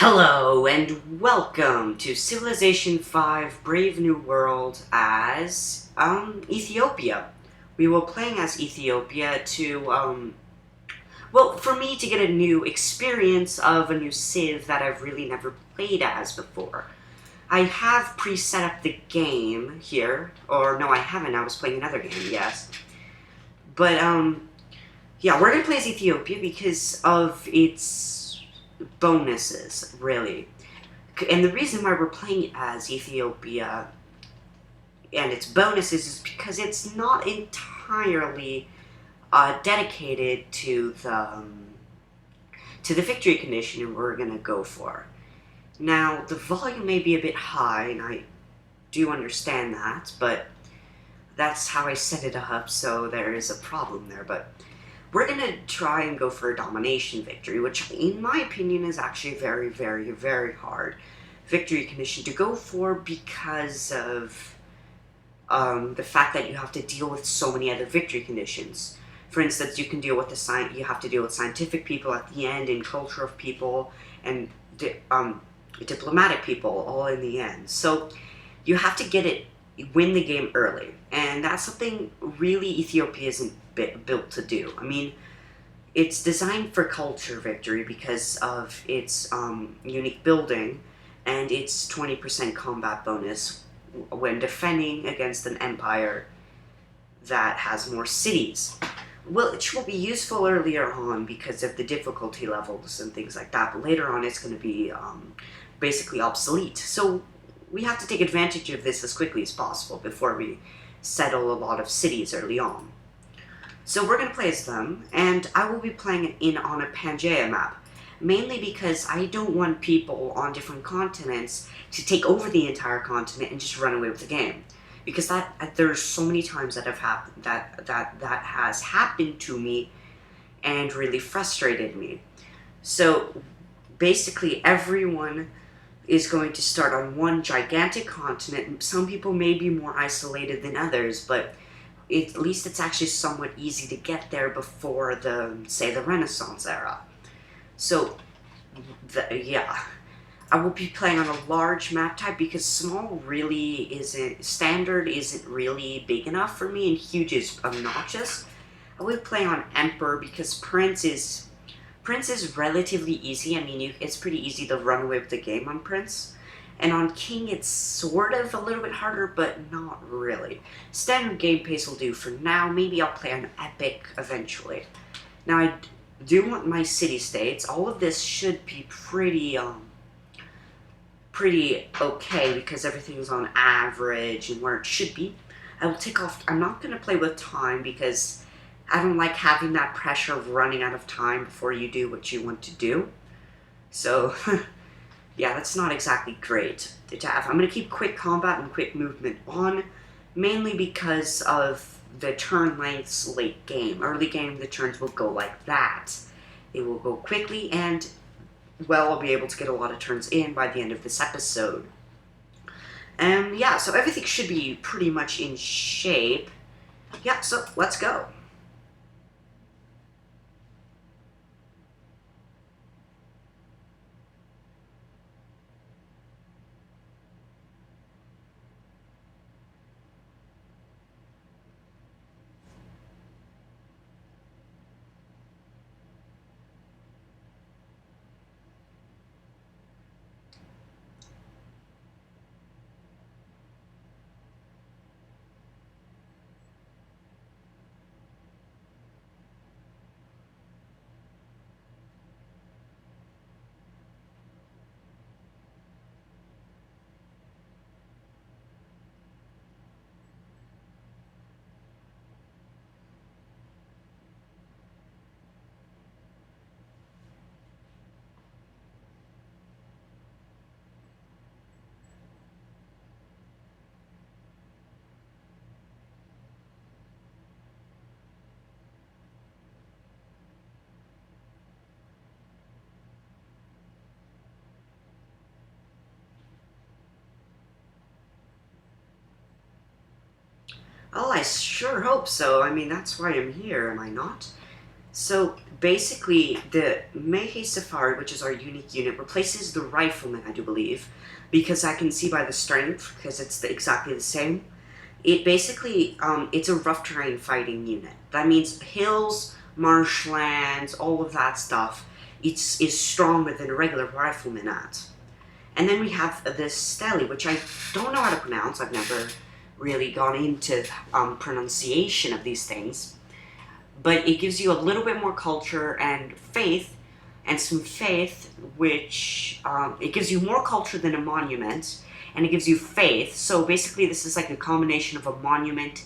Hello and welcome to Civilization 5 Brave New World as Ethiopia. We were playing as Ethiopia to well, for me to get a new experience of a new civ that I've really never played as before. I have pre-set up the game here, or no, I haven't. I was playing another game, yes. But yeah, we're gonna play as Ethiopia because of its bonuses, really. And the reason why we're playing as Ethiopia and its bonuses is because it's not entirely dedicated to the victory condition we're gonna go for. Now, the volume may be a bit high, and I do understand that, but that's how I set it up, so there is a problem there. But we're gonna try and go for a domination victory, which, in my opinion, is actually very, very, very hard victory condition to go for because of the fact that you have to deal with so many other victory conditions. For instance, you can deal with you have to deal with scientific people at the end, and culture of people, and diplomatic people all in the end. So you have to win the game early, and that's something really Ethiopia isn't built to do. I mean, it's designed for culture victory because of its unique building and its 20% combat bonus when defending against an empire that has more cities. Which will be useful earlier on because of the difficulty levels and things like that, but later on it's going to be basically obsolete. So we have to take advantage of this as quickly as possible before we settle a lot of cities early on. So we're going to play as them, and I will be playing on a Pangaea map, mainly because I don't want people on different continents to take over the entire continent and just run away with the game. Because there's so many times that have happened that has happened to me and really frustrated me. So basically everyone is going to start on one gigantic continent. Some people may be more isolated than others, but at least it's actually somewhat easy to get there before say the Renaissance era. So, yeah. I will be playing on a large map type because standard isn't really big enough for me, and huge is obnoxious. I will play on Emperor because Prince is relatively easy. I mean, it's pretty easy to run away with the game on Prince. And on King, it's sort of a little bit harder, but not really. Standard game pace will do for now. Maybe I'll play on Epic eventually. Now, I do want my city-states. All of this should be pretty okay because everything's on average and where it should be. I will take off. I'm not going to play with time because I don't like having that pressure of running out of time before you do what you want to do. So, yeah, that's not exactly great to have. I'm going to keep quick combat and quick movement on, mainly because of the turn lengths late game. Early game, the turns will go like that. They will go quickly, and, well, I'll be able to get a lot of turns in by the end of this episode. And, yeah, so everything should be pretty much in shape. Yeah, so let's go. Oh, I sure hope so. I mean, that's why I'm here, am I not? So basically, the Mehe Safari, which is our unique unit, replaces the Rifleman, I do believe, because I can see by the strength, because it's exactly the same. It basically, it's a rough terrain fighting unit. That means hills, marshlands, all of that stuff. Is stronger than a regular Rifleman at. And then we have this Steli, which I don't know how to pronounce. I've never really gone into pronunciation of these things. But it gives you a little bit more culture and faith, and some faith, which it gives you more culture than a monument, and it gives you faith. So basically, this is like a combination of a monument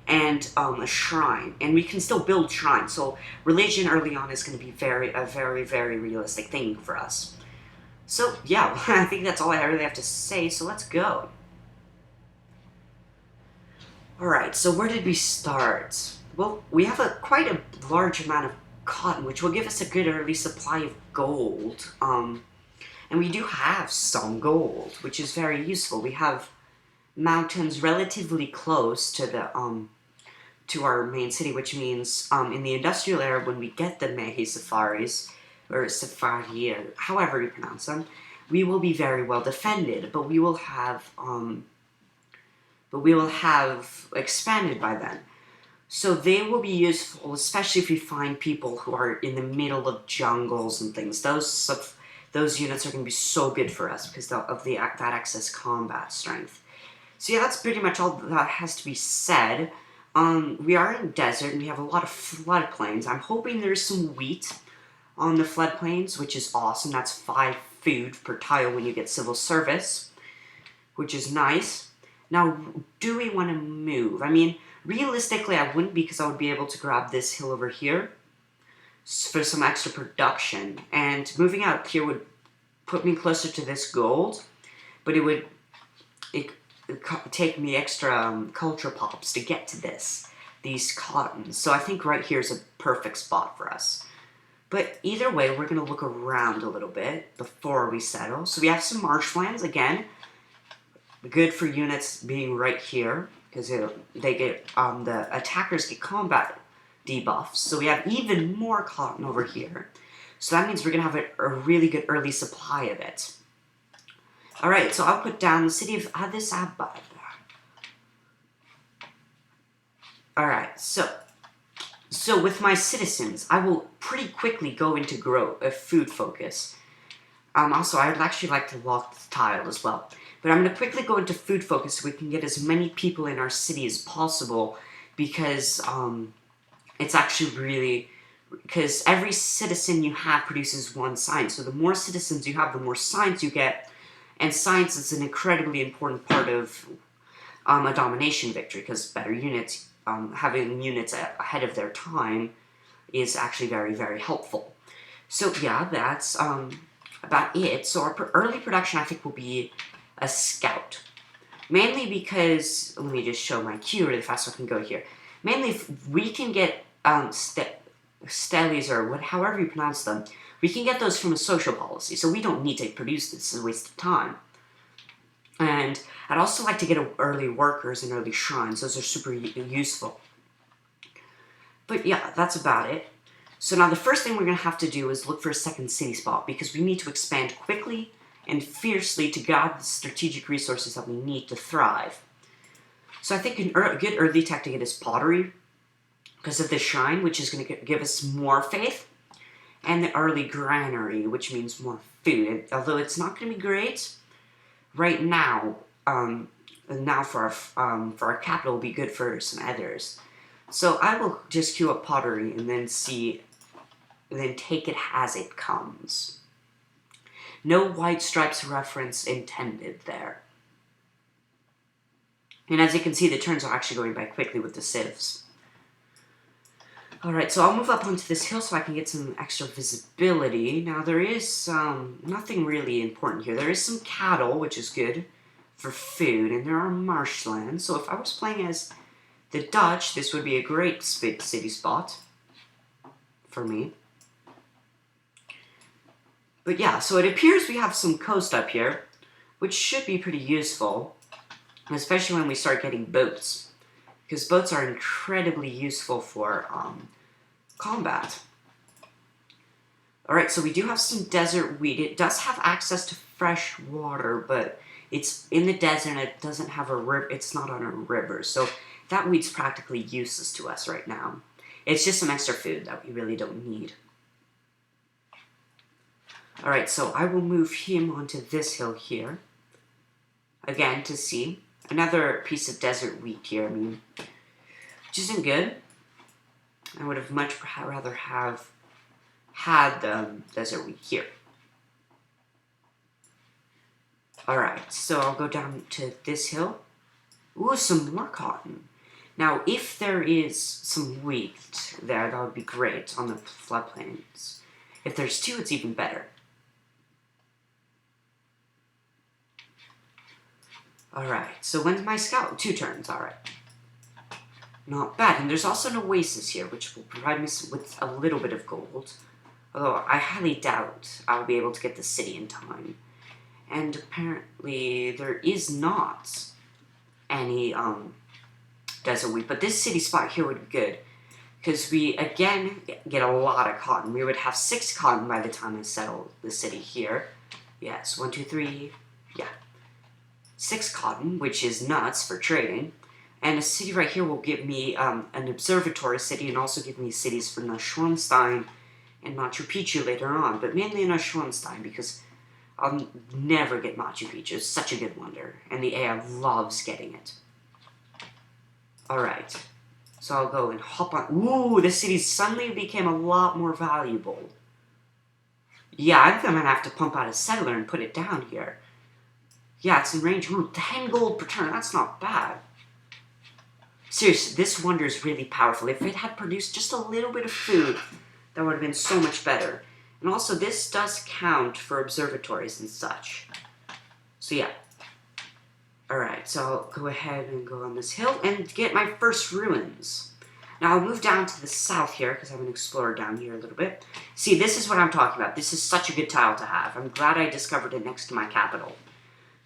and a shrine, and we can still build shrines. So religion early on is going to be a very realistic thing for us. So yeah, I think that's all I really have to say. So let's go. All right. So where did we start? Well, we have quite a large amount of cotton, which will give us a good early supply of gold. And we do have some gold, which is very useful. We have mountains relatively close to the to our main city, which means in the industrial era, when we get the Mehe Safaris or Safari, or however you pronounce them, we will be very well defended. But we will have expanded by then. So they will be useful, especially if we find people who are in the middle of jungles and things. Those units are going to be so good for us because of that excess combat strength. So yeah, that's pretty much all that has to be said. We are in desert and we have a lot of floodplains. I'm hoping there's some wheat on the floodplains, which is awesome. That's 5 food per tile when you get civil service, which is nice. Now, do we want to move? I mean, realistically, I wouldn't, because I would be able to grab this hill over here for some extra production. And moving out here would put me closer to this gold, but it would take me extra culture pops to get to these cottons. So I think right here is a perfect spot for us. But either way, we're going to look around a little bit before we settle. So we have some marshlands, again. Good for units being right here, because they get the attackers get combat debuffs. So we have even more cotton over here. So that means we're going to have a really good early supply of it. Alright, so I'll put down the city of Addis Ababa. Alright, so with my citizens, I will pretty quickly go into food focus. Also, I'd actually like to lock the tile as well. But I'm going to quickly go into food focus so we can get as many people in our city as possible, because it's actually really... Because every citizen you have produces 1 science. So the more citizens you have, the more science you get. And science is an incredibly important part of a domination victory, because better units, having units ahead of their time is actually very helpful. So yeah, that's about it. So our early production, I think, will be a scout. Mainly because, let me just show my queue really fast so I can go here. Mainly if we can get stellies, or however you pronounce them, we can get those from a social policy, so we don't need to produce this. It's a waste of time. And I'd also like to get early workers and early shrines. Those are super useful. But yeah, that's about it. So now the first thing we're going to have to do is look for a second city spot, because we need to expand quickly and fiercely to grab the strategic resources that we need to thrive. So I think a good early tech to get is pottery, because of the shrine, which is going to give us more faith, and the early granary, which means more food. And although it's not going to be great right now, for our capital will be good for some others. So I will just queue up pottery and then take it as it comes. No white stripes reference intended there. And as you can see, the turns are actually going by quickly with the civs. Alright, so I'll move up onto this hill so I can get some extra visibility. Now, there is nothing really important here. There is some cattle, which is good for food, and there are marshlands. So if I was playing as the Dutch, this would be a great city spot for me. But yeah, so it appears we have some coast up here, which should be pretty useful, especially when we start getting boats, because boats are incredibly useful for combat. Alright, so we do have some desert wheat. It does have access to fresh water, but it's in the desert and it doesn't have a river. It's not on a river, so that wheat's practically useless to us right now. It's just some extra food that we really don't need. Alright, so I will move him onto this hill here. Again, to see. Another piece of desert wheat here, which isn't good. I would have much rather have had the desert wheat here. Alright, so I'll go down to this hill. Ooh, some more cotton. Now, if there is some wheat there, that would be great on the floodplains. If there's two, it's even better. Alright, so when's my scout? 2 turns, alright. Not bad, and there's also an oasis here, which will provide me with a little bit of gold. Although, I highly doubt I'll be able to get the city in time. And apparently, there is not any, desert wheat, but this city spot here would be good. Because we, again, get a lot of cotton. We would have 6 cotton by the time I settle the city here. Yes, 1, 2, 3, yeah. 6 cotton, which is nuts for trading. And a city right here will give me an observatory city and also give me cities for Neuschwanstein and Machu Picchu later on. But mainly Neuschwanstein because I'll never get Machu Picchu. It's such a good wonder. And the AI loves getting it. Alright. So I'll go and hop on. Ooh, this city suddenly became a lot more valuable. Yeah, I'm gonna have to pump out a settler and put it down here. Yeah, it's in range. Ooh, 10 gold per turn. That's not bad. Seriously, this wonder is really powerful. If it had produced just a little bit of food, that would have been so much better. And also, this does count for observatories and such. So yeah. Alright, so I'll go ahead and go on this hill and get my first ruins. Now I'll move down to the south here, because I'm an explorer down here a little bit. See, this is what I'm talking about. This is such a good tile to have. I'm glad I discovered it next to my capital.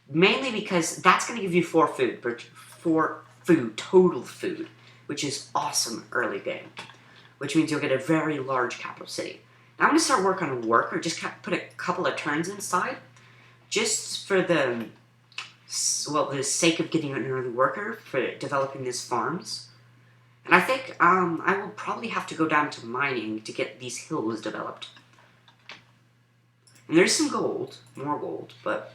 Mainly because that's going to give you 4 food, 4 food, total food, which is awesome early game. Which means you'll get a very large capital city. Now I'm going to start work on a worker, just put a couple of turns inside, just for the sake of getting an early worker for developing these farms. And I think I will probably have to go down to mining to get these hills developed. And there's some gold, more gold, but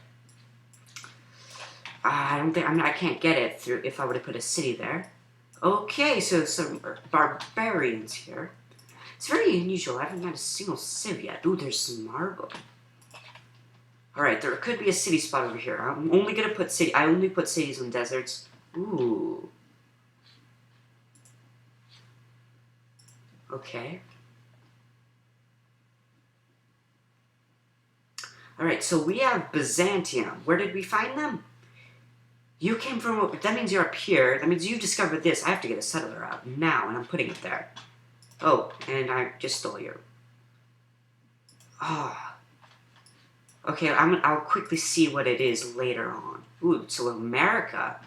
I don't think I can't get it through if I were to put a city there. Okay, so some barbarians here. It's very unusual. I haven't met a single civ yet. Ooh, there's some marble. Alright, there could be a city spot over here. I'm only gonna put city. I only put cities in deserts. Ooh. Okay. Alright, so we have Byzantium. Where did we find them? You came from... That means you're up here. That means you discovered this. I have to get a settler out now, and I'm putting it there. Oh, and I just stole your... Ah. Oh. Okay, I'll quickly see what it is later on. Ooh, so America.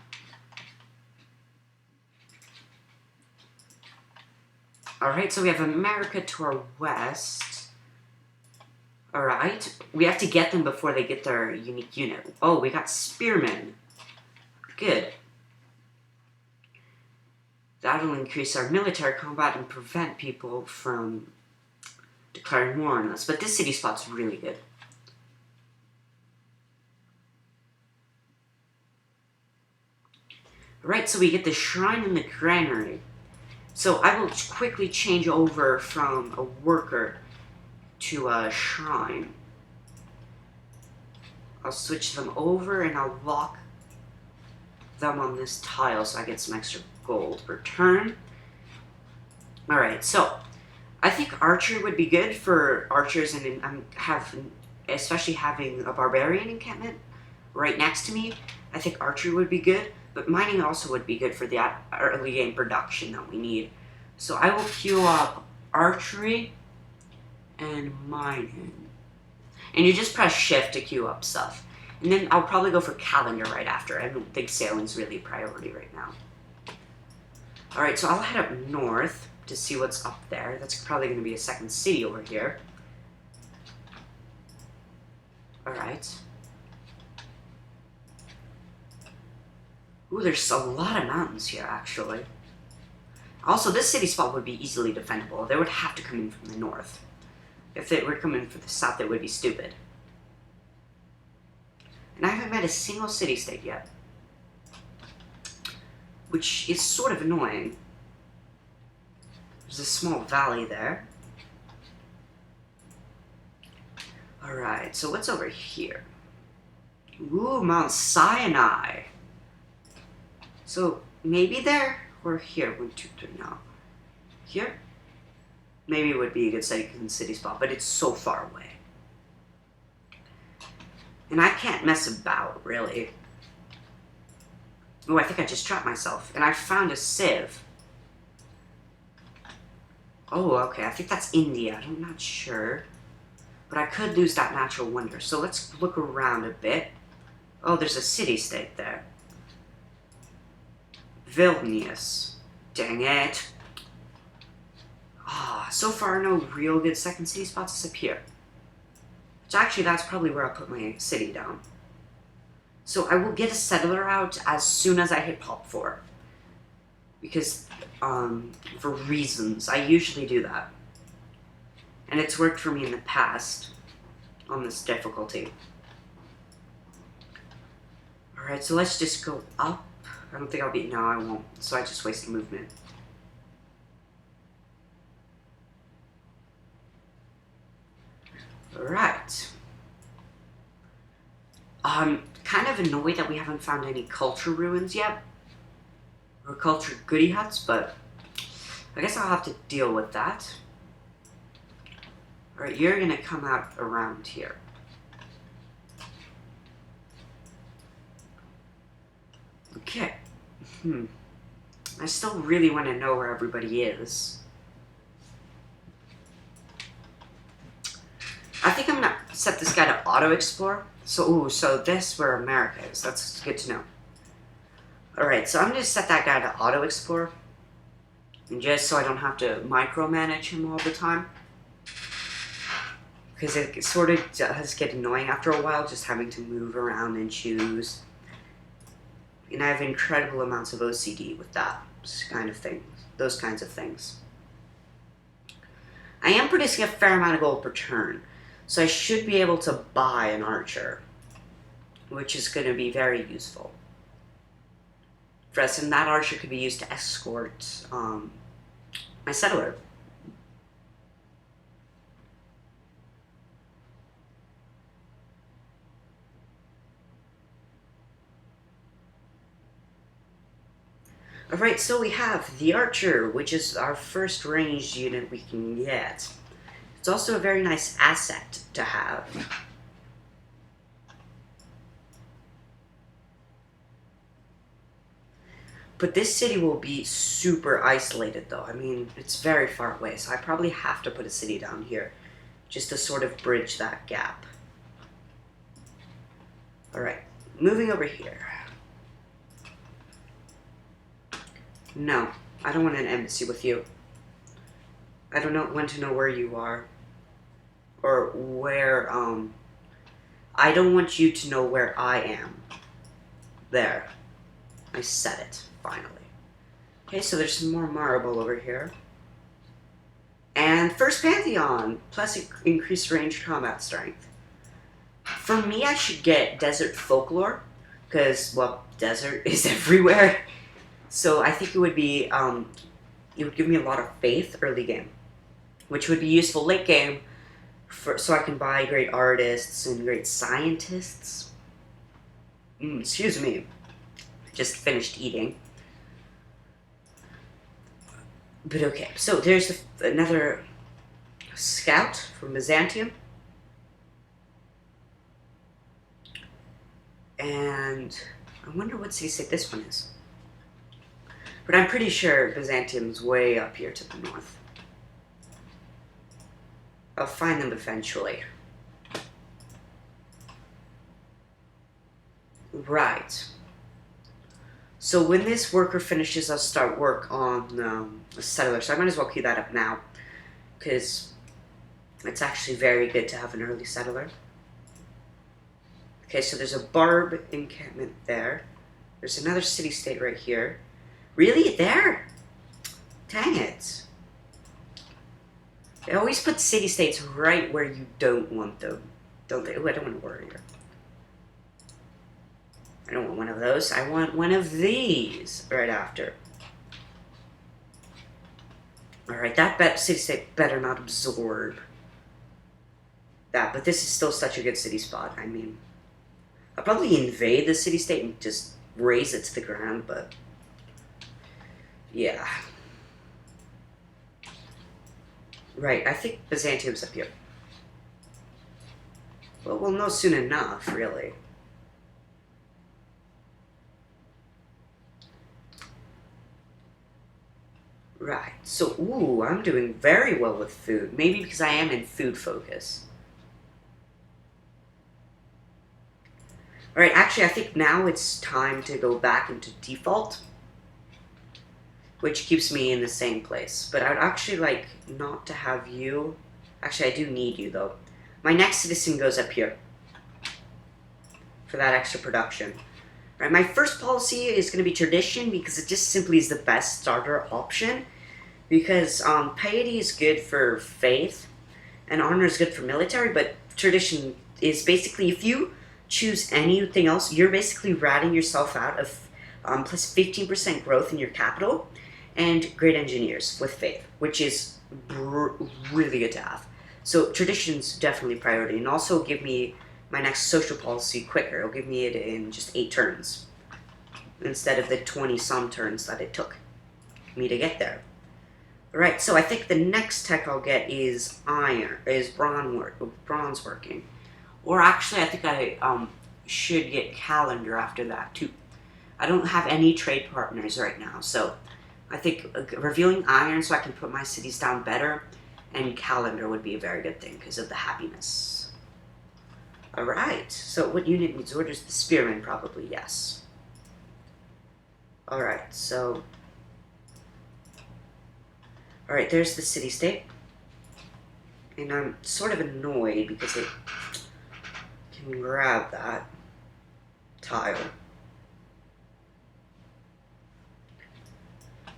Alright, so we have America to our west. Alright, we have to get them before they get their unique unit. Oh, we got spearmen. Good. That'll increase our military combat and prevent people from declaring war on us. But this city spot's really good. Alright, so we get the shrine and the granary. So I will quickly change over from a worker to a shrine. I'll switch them over and I'll lock them on this tile so I get some extra gold per turn. Alright, so I think archery would be good for archers, and especially having a barbarian encampment right next to me. I think archery would be good, but mining also would be good for the early game production that we need. So I will queue up archery and mining. And you just press shift to queue up stuff. And then I'll probably go for calendar right after. I don't think sailing's really a priority right now. Alright, so I'll head up north to see what's up there. That's probably going to be a second city over here. Alright. Ooh, there's a lot of mountains here, actually. Also, this city spot would be easily defendable. They would have to come in from the north. If they were coming from the south, it would be stupid. And I haven't met a single city-state yet. Which is sort of annoying. There's a small valley there. Alright, so what's over here? Ooh, Mount Sinai. So, maybe there or here? 1, 2, 3, no. Here? Maybe it would be a good city spot, but it's so far away. And I can't mess about, really. Oh, I think I just trapped myself. And I found a sieve. Oh, okay, I think that's India. I'm not sure. But I could lose that natural wonder. So let's look around a bit. Oh, there's a city-state there. Vilnius. Dang it. Ah, so far no real good second city spots except here. Which actually, that's probably where I'll put my city down. So I will get a settler out as soon as I hit pop 4. Because, for reasons, I usually do that. And it's worked for me in the past on this difficulty. Alright, so let's just go up. I don't think I'll be... No, I won't. So I just wasted movement. Alright. I'm kind of annoyed that we haven't found any culture ruins yet. Or culture goodie huts, but I guess I'll have to deal with that. Alright, you're gonna come out around here. Okay. I still really want to know where everybody is. I think I'm gonna set this guy to auto-explore. So this where America is. That's good to know. Alright, so I'm gonna set that guy to auto-explore. And just so I don't have to micromanage him all the time. Because it sort of does get annoying after a while, just having to move around and choose. And I have incredible amounts of OCD with that kind of thing. Those kinds of things. I am producing a fair amount of gold per turn. So I should be able to buy an archer. Which is going to be very useful. For us, and that archer could be used to escort my settler. Alright, so we have the archer, which is our first ranged unit we can get. It's also a very nice asset to have. But this city will be super isolated, though. I mean, it's very far away, so I probably have to put a city down here just to sort of bridge that gap. Alright, moving over here. No, I don't want an embassy with you. I don't want to know where you are. Or where, I don't want you to know where I am. There. I said it, finally. Okay, so there's some more marble over here. And first Pantheon, plus increased ranged combat strength. For me, I should get Desert Folklore, because, well, desert is everywhere. So I think it would be, it would give me a lot of faith early game, which would be useful late game, so I can buy great artists and great scientists. Excuse me, just finished eating. But okay, so there's another scout from Byzantium. And I wonder what city-state this one is. But I'm pretty sure Byzantium's way up here to the north. I'll find them eventually. Right. So when this worker finishes, I'll start work on a settler. So I might as well keep that up now. Because it's actually very good to have an early settler. Okay, so there's a barb encampment there. There's another city-state right here. Really? There? Dang it. They always put city-states right where you don't want them, don't they? Ooh, I don't want a warrior. I don't want one of those. I want one of these right after. Alright, that city-state better not absorb that, but this is still such a good city spot. I mean, I'll probably invade the city-state and just raze it to the ground, but yeah. Right, I think Byzantium's up here. Well, we'll know soon enough, really. Right, so, ooh, I'm doing very well with food. Maybe because I am in food focus. Alright, actually, I think now it's time to go back into default, which keeps me in the same place. But I would actually like not to have you. Actually, I do need you, though. My next citizen goes up here for that extra production. Right, my first policy is going to be tradition because it just simply is the best starter option. Because piety is good for faith, and honor is good for military, but tradition is basically, if you choose anything else, you're basically ratting yourself out of plus 15% growth in your capital and great engineers with faith, which is really good to have. So tradition's definitely priority, and also give me my next social policy quicker. It'll give me it in just 8 turns instead of the 20-some turns that it took me to get there. Alright, so I think the next tech I'll get is bronze working. Or actually, I think I should get calendar after that, too. I don't have any trade partners right now, so I think revealing iron so I can put my cities down better, and calendar would be a very good thing because of the happiness. Alright, so what unit needs orders? The spearmen, probably, yes. Alright, so... Alright, there's the city-state. And I'm sort of annoyed because it can grab that tile.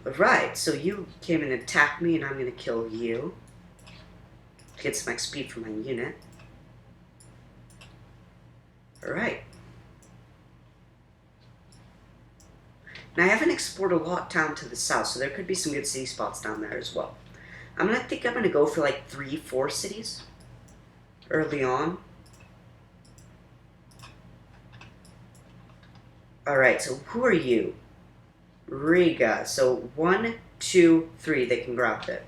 Alright, so you came and attacked me and I'm gonna kill you to get some XP for my unit. Alright. Now I haven't explored a lot down to the south, so there could be some good city spots down there as well. I'm gonna go for like 3-4 cities early on. Alright, so who are you? Riga. So 1, 2, 3, they can grab it.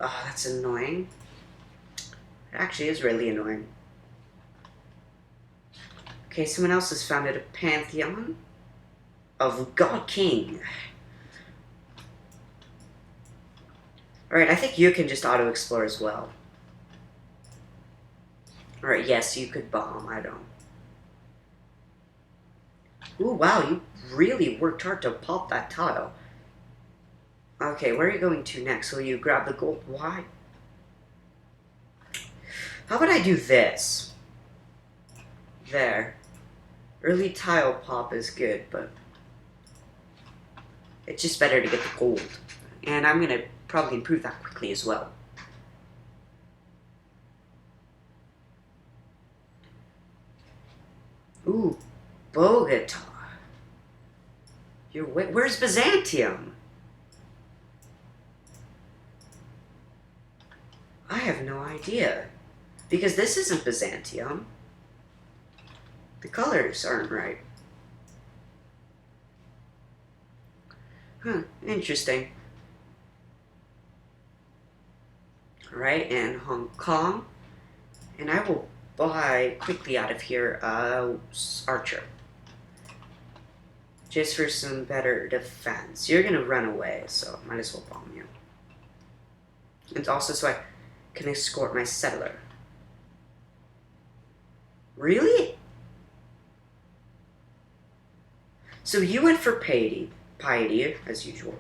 Oh, that's annoying. It actually is really annoying. Okay, someone else has founded a pantheon of God King. Alright, I think you can just auto-explore as well. Alright, yes, you could bomb, I don't. Ooh, wow, you really worked hard to pop that tile. Okay, where are you going to next? Will you grab the gold? Why? How about I do this? There. Early tile pop is good, but it's just better to get the gold. And I'm gonna probably improve that quickly as well. Ooh, Bogota. Where's Byzantium? I have no idea. Because this isn't Byzantium. The colors aren't right. Huh, interesting. Alright, and Hong Kong. And I will buy quickly out of here Archer. Just for some better defense. You're gonna run away, so might as well bomb you. And also so I can escort my settler. Really? So you went for piety, as usual.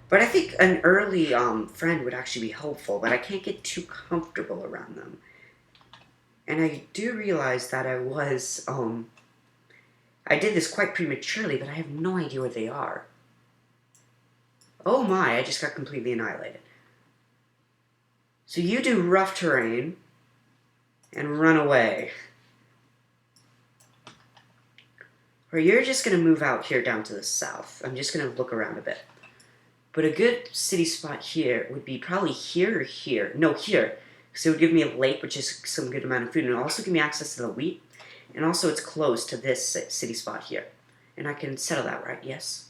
But I think an early friend would actually be helpful, but I can't get too comfortable around them. And I do realize that I did this quite prematurely, but I have no idea where they are. Oh my, I just got completely annihilated. So you do rough terrain and run away. Or you're just going to move out here down to the south. I'm just going to look around a bit. But a good city spot here would be probably here or here. No, here. Because it would give me a lake, which is some good amount of food. And it would also give me access to the wheat. And also it's close to this city spot here. And I can settle that, right? Yes.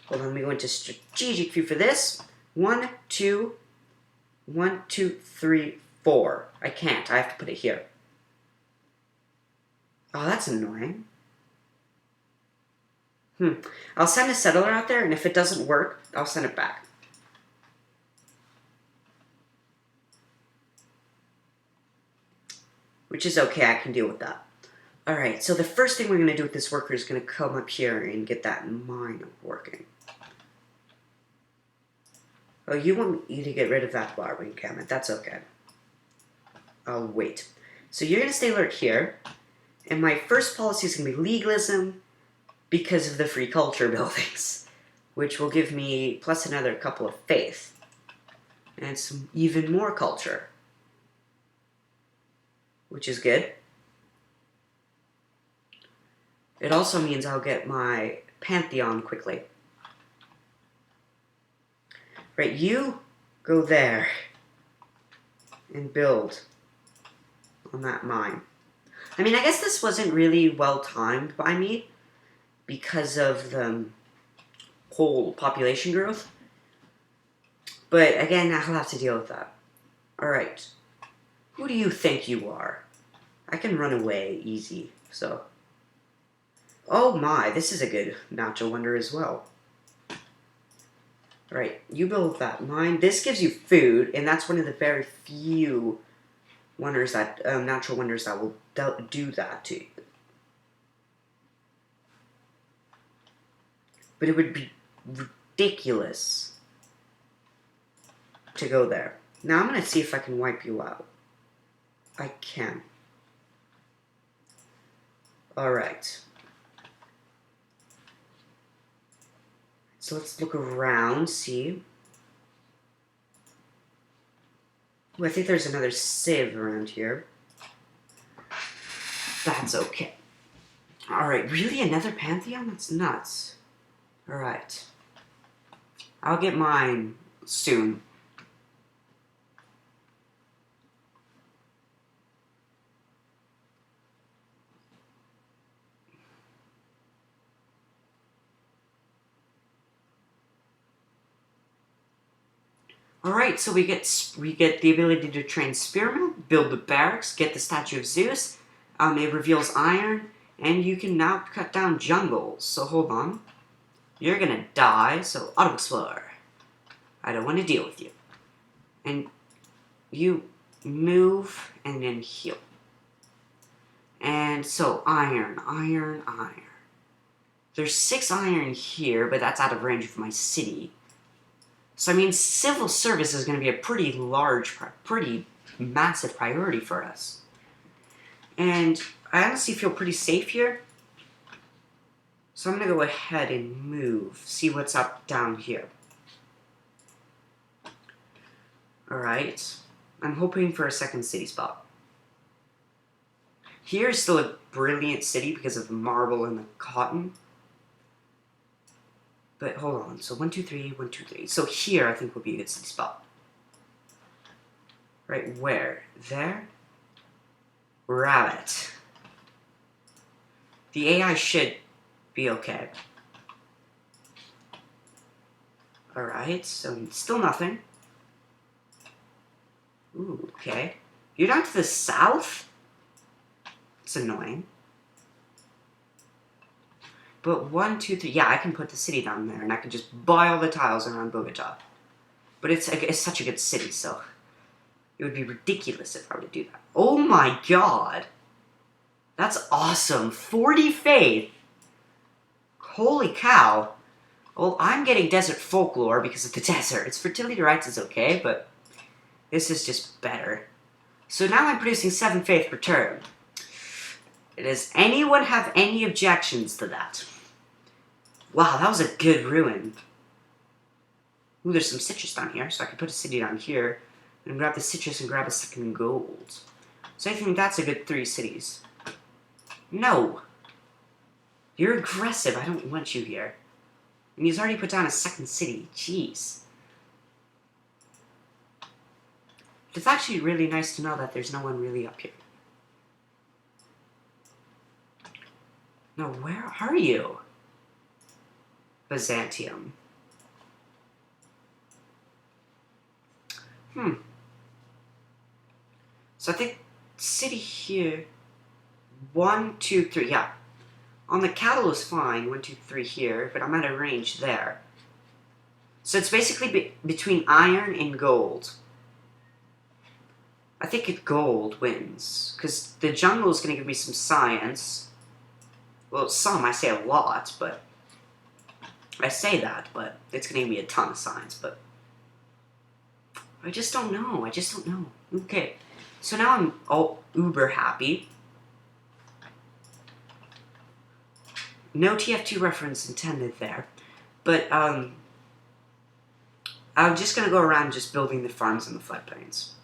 Hold on, let me go into strategic view for this. 1, 2, 1, 2, 3, 4. I can't. I have to put it here. Oh, that's annoying. I'll send a settler out there, and if it doesn't work, I'll send it back. Which is okay, I can deal with that. Alright, so the first thing we're going to do with this worker is going to come up here and get that mine working. Oh, you want me to get rid of that barbing encampment. That's okay. I'll wait. So you're going to stay alert here. And my first policy is going to be legalism because of the free culture buildings. Which will give me plus another couple of faith. And some even more culture. Which is good. It also means I'll get my pantheon quickly. Right, you go there and build on that mine. I mean, I guess this wasn't really well timed by me because of the whole population growth. But again, I'll have to deal with that. Alright. Who do you think you are? I can run away easy, so. Oh my, this is a good natural wonder as well. Right, you build that mine. This gives you food, and that's one of the very few wonders that natural wonders that will do that to you. But it would be ridiculous to go there. Now I'm going to see if I can wipe you out. I can. Alright. So let's look around, see. Ooh, I think there's another sieve around here. That's okay. Alright, really? Another pantheon? That's nuts. Alright. I'll get mine soon. Alright, so we get the ability to train spearmen, build the barracks, get the statue of Zeus. It reveals iron, and you can now cut down jungles. So hold on. You're gonna die, so auto explore. I don't want to deal with you. And you move and then heal. And so iron. There's 6 iron here, but that's out of range of my city. So, I mean, civil service is going to be a pretty large, pretty massive priority for us. And I honestly feel pretty safe here. So I'm going to go ahead and move, see what's up down here. Alright. I'm hoping for a second city spot. Here is still a brilliant city because of the marble and the cotton. But hold on, so 1, 2, 3, 1, 2, 3. So here I think would be a good city spot. Right, where? There? Rabbit. The AI should be okay. Alright, so still nothing. Ooh, okay. You're down to the south? It's annoying. But 1, 2, 3, yeah, I can put the city down there, and I can just buy all the tiles around Bogota. But it's such a good city, so it would be ridiculous if I were to do that. Oh my god! That's awesome! 40 faith! Holy cow! Well, I'm getting desert folklore because of the desert. Its fertility rights is okay, but this is just better. So now I'm producing 7 faith per turn. Does anyone have any objections to that? Wow, that was a good ruin. Ooh, there's some citrus down here, so I can put a city down here and grab the citrus and grab a second gold. So I think that's a good 3 cities. No! You're aggressive, I don't want you here. And he's already put down a second city, jeez. It's actually really nice to know that there's no one really up here. No, where are you? Byzantium. So I think city here, 1, 2, 3, yeah. On the cattle is fine, 1, 2, 3 here, but I'm at a range there. So it's basically between iron and gold. I think gold wins, because the jungle is going to give me some science. Well, some, I say a lot, but I say that, but it's going to give me a ton of science, but I just don't know. Okay, so now I'm all uber happy. No TF2 reference intended there, but I'm just going to go around just building the farms in the floodplains,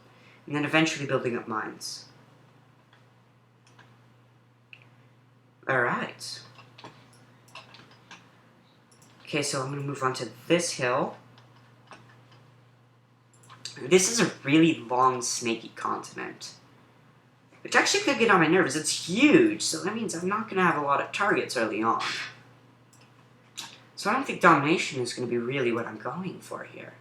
and then eventually building up mines. Alright. Okay, so I'm going to move on to this hill. This is a really long, snaky continent, which actually could get on my nerves. It's huge, so that means I'm not going to have a lot of targets early on. So I don't think domination is going to be really what I'm going for here.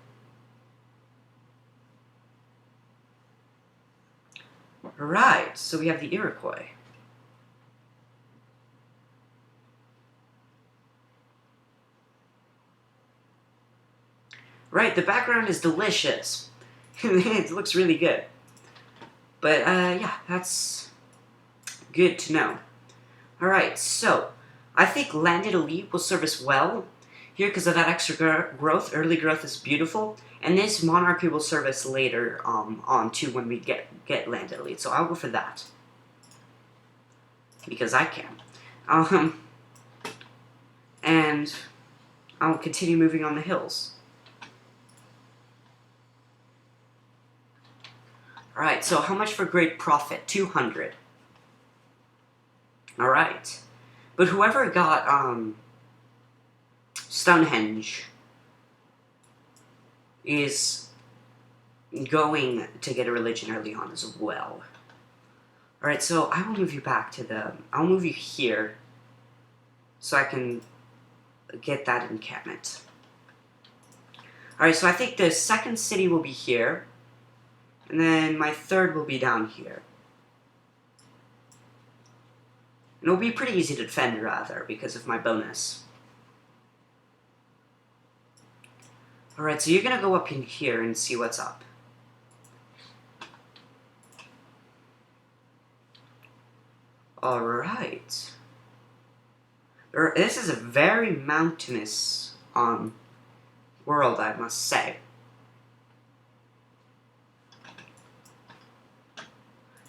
Alright, so we have the Iroquois. Right, the background is delicious. It looks really good. But, yeah, that's good to know. Alright, so, I think landed elite will serve us well here because of that extra growth. Early growth is beautiful. And this monarchy will serve us later on, too, when we get landed elite. So I'll go for that. Because I can. And I'll continue moving on the hills. Alright, so how much for great profit? 200. Alright. But whoever got, Stonehenge is going to get a religion early on as well. Alright, so I will move you back to I'll move you here so I can get that encampment. Alright, so I think the second city will be here. And then my third will be down here. And it'll be pretty easy to defend, rather, because of my bonus. Alright, so you're gonna go up in here and see what's up. Alright. This is a very mountainous, world, I must say.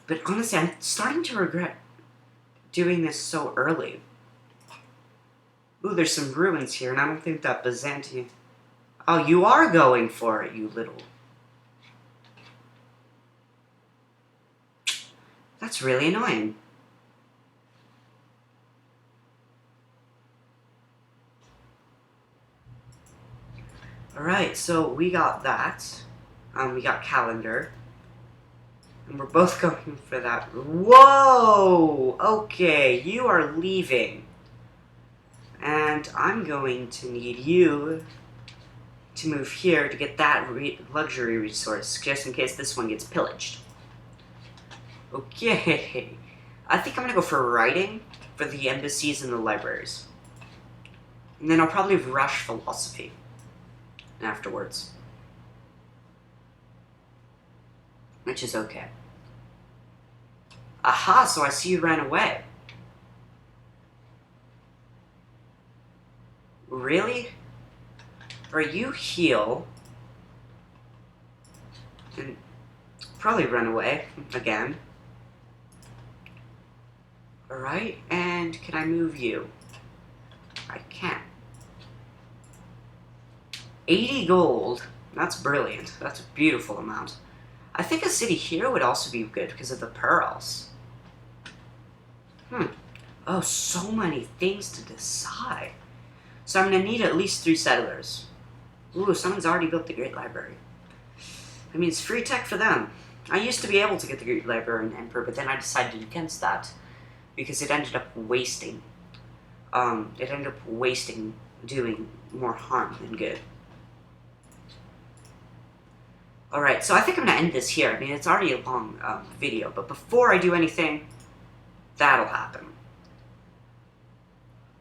But honestly, I'm starting to regret doing this so early. Ooh, there's some ruins here, and I don't think that Byzantium... Oh, you are going for it, you little... That's really annoying. Alright, so we got that. We got calendar. And we're both going for that. Whoa! Okay, you are leaving. And I'm going to need you to move here to get that luxury resource, just in case this one gets pillaged. Okay. I think I'm going to go for writing for the embassies and the libraries. And then I'll probably rush philosophy afterwards. Which is okay. Aha, so I see you ran away. Really? Are you heal? And probably run away again. Alright, and can I move you? I can. 80 gold. That's brilliant. That's a beautiful amount. I think a city here would also be good because of the pearls. Oh, so many things to decide. So I'm going to need at least 3 settlers. Ooh, someone's already built the Great Library. I mean, it's free tech for them. I used to be able to get the Great Library in Emperor, but then I decided against that because it ended up wasting. Doing more harm than good. Alright, so I think I'm going to end this here. I mean, it's already a long video, but before I do anything, that'll happen.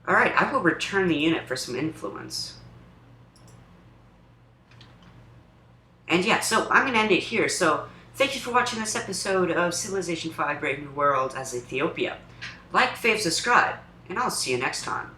Alright, I will return the unit for some influence. And yeah, so I'm going to end it here. So, thank you for watching this episode of Civilization 5 Brave New World as Ethiopia. Like, fave, subscribe, and I'll see you next time.